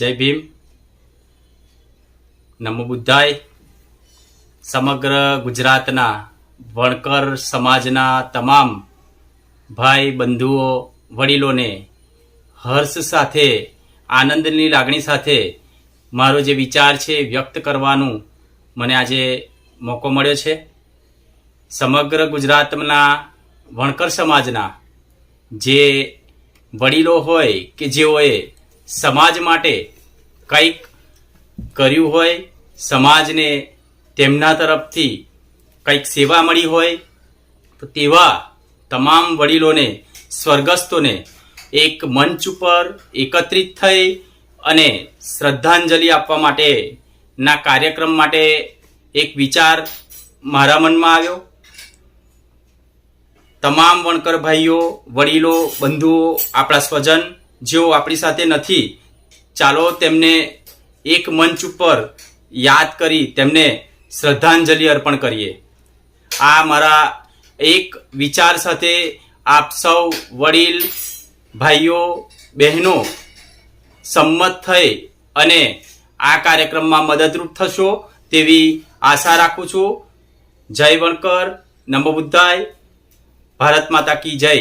જય ભીમ, નમો બુદ્ધાય. સમગ્ર ગુજરાતના વણકર સમાજના તમામ ભાઈ બંધુઓ વડીલોને હર્ષ સાથે, આનંદની લાગણી સાથે મારો જે વિચાર છે વ્યક્ત કરવાનું મને આજે મોકો મળ્યો છે. સમગ્ર ગુજરાતના વણકર સમાજના જે વડીલો હોય કે જેઓએ સમાજ માટે કંઈક કર્યું હોય, સમાજને તેમના તરફથી કંઈક સેવા મળી હોય, તો તેવા તમામ વડીલોને, સ્વર્ગસ્થોને એક મંચ ઉપર એકત્રિત થઈ અને શ્રદ્ધાંજલિ આપવા માટેના કાર્યક્રમ માટે એક વિચાર મારા મનમાં આવ્યો. તમામ વણકર ભાઈઓ, વડીલો, બંધુઓ, આપણા સ્વજન જેઓ આપણી સાથે નથી, ચાલો તેમને એક મંચ ઉપર યાદ કરી તેમને શ્રદ્ધાંજલિ અર્પણ કરીએ. આ મારા એક વિચાર સાથે આપ સૌ વડીલ ભાઈઓ બહેનો સંમત થઈ અને આ કાર્યક્રમમાં મદદરૂપ થશો તેવી આશા રાખું છું. જય વણકર, નમો બુદ્ધાય, ભારત માતા કી જય.